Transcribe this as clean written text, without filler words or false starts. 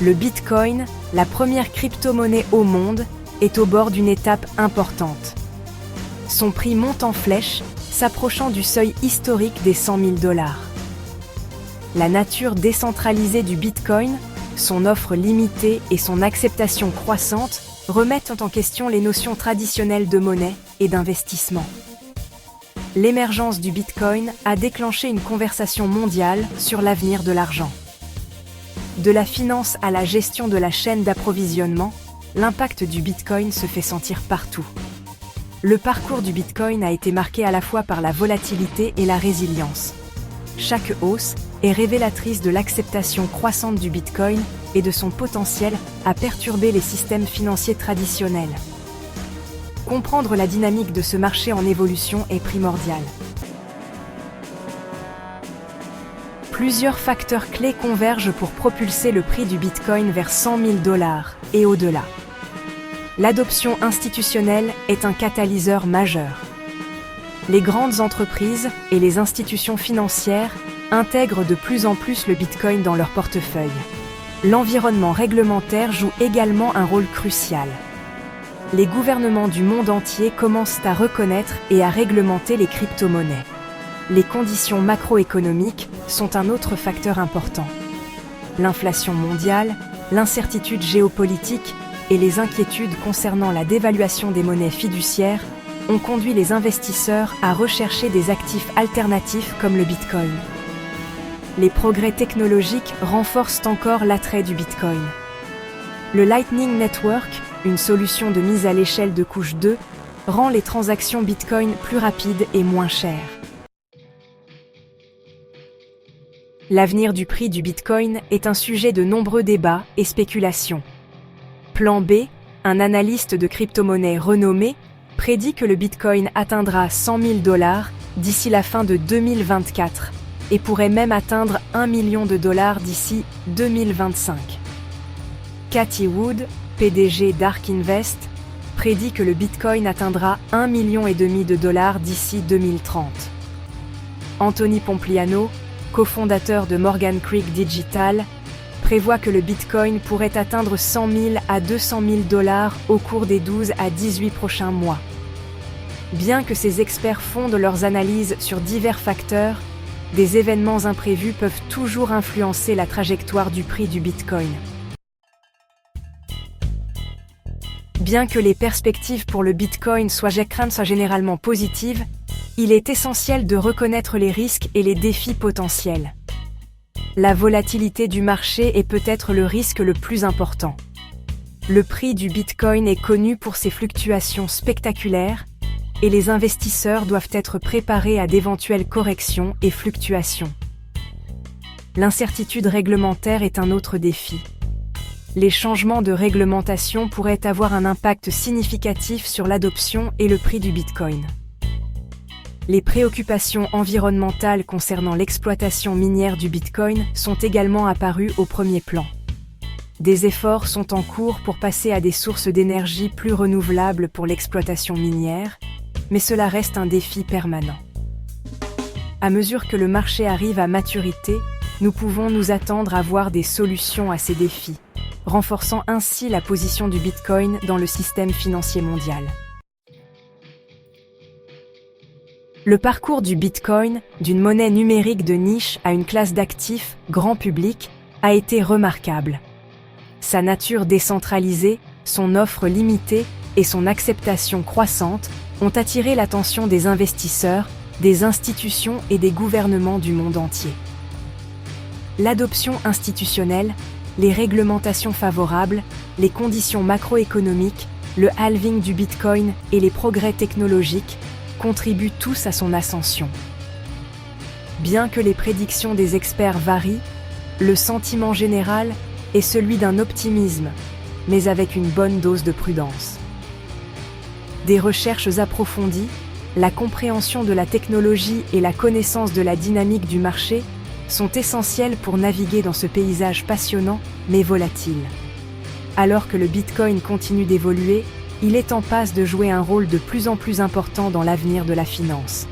Le Bitcoin, la première crypto-monnaie au monde, est au bord d'une étape importante. Son prix monte en flèche, s'approchant du seuil historique des 100 000 $. La nature décentralisée du Bitcoin, son offre limitée et son acceptation croissante remettent en question les notions traditionnelles de monnaie et d'investissement. L'émergence du Bitcoin a déclenché une conversation mondiale sur l'avenir de l'argent. De la finance à la gestion de la chaîne d'approvisionnement, l'impact du Bitcoin se fait sentir partout. Le parcours du Bitcoin a été marqué à la fois par la volatilité et la résilience. Chaque hausse est révélatrice de l'acceptation croissante du Bitcoin et de son potentiel à perturber les systèmes financiers traditionnels. Comprendre la dynamique de ce marché en évolution est primordial. Plusieurs facteurs clés convergent pour propulser le prix du Bitcoin vers 100 000 $ et au-delà. L'adoption institutionnelle est un catalyseur majeur. Les grandes entreprises et les institutions financières intègrent de plus en plus le Bitcoin dans leur portefeuille. L'environnement réglementaire joue également un rôle crucial. Les gouvernements du monde entier commencent à reconnaître et à réglementer les crypto-monnaies. Les conditions macroéconomiques sont un autre facteur important. L'inflation mondiale, l'incertitude géopolitique et les inquiétudes concernant la dévaluation des monnaies fiduciaires ont conduit les investisseurs à rechercher des actifs alternatifs comme le Bitcoin. Les progrès technologiques renforcent encore l'attrait du Bitcoin. Le Lightning Network, une solution de mise à l'échelle de couche 2, rend les transactions Bitcoin plus rapides et moins chères. L'avenir du prix du Bitcoin est un sujet de nombreux débats et spéculations. Plan B, un analyste de crypto-monnaie renommé, prédit que le Bitcoin atteindra 100 000 $ d'ici la fin de 2024 et pourrait même atteindre 1 million de dollars d'ici 2025. Cathie Wood, PDG d'Ark Invest, prédit que le Bitcoin atteindra 1,5 million de dollars d'ici 2030. Anthony Pompliano, cofondateur de Morgan Creek Digital, prévoit que le Bitcoin pourrait atteindre 100 000 à 200 000 $ au cours des 12 à 18 prochains mois. Bien que ces experts fondent leurs analyses sur divers facteurs, des événements imprévus peuvent toujours influencer la trajectoire du prix du Bitcoin. Bien que les perspectives pour le Bitcoin soient généralement positives, il est essentiel de reconnaître les risques et les défis potentiels. La volatilité du marché est peut-être le risque le plus important. Le prix du Bitcoin est connu pour ses fluctuations spectaculaires, et les investisseurs doivent être préparés à d'éventuelles corrections et fluctuations. L'incertitude réglementaire est un autre défi. Les changements de réglementation pourraient avoir un impact significatif sur l'adoption et le prix du Bitcoin. Les préoccupations environnementales concernant l'exploitation minière du Bitcoin sont également apparues au premier plan. Des efforts sont en cours pour passer à des sources d'énergie plus renouvelables pour l'exploitation minière, mais cela reste un défi permanent. À mesure que le marché arrive à maturité, nous pouvons nous attendre à voir des solutions à ces défis, renforçant ainsi la position du Bitcoin dans le système financier mondial. Le parcours du Bitcoin, d'une monnaie numérique de niche à une classe d'actifs grand public, a été remarquable. Sa nature décentralisée, son offre limitée et son acceptation croissante ont attiré l'attention des investisseurs, des institutions et des gouvernements du monde entier. L'adoption institutionnelle, les réglementations favorables, les conditions macroéconomiques, le halving du Bitcoin et les progrès technologiques contribuent tous à son ascension. Bien que les prédictions des experts varient, le sentiment général est celui d'un optimisme, mais avec une bonne dose de prudence. Des recherches approfondies, la compréhension de la technologie et la connaissance de la dynamique du marché sont essentielles pour naviguer dans ce paysage passionnant mais volatile. Alors que le Bitcoin continue d'évoluer, il est en passe de jouer un rôle de plus en plus important dans l'avenir de la finance.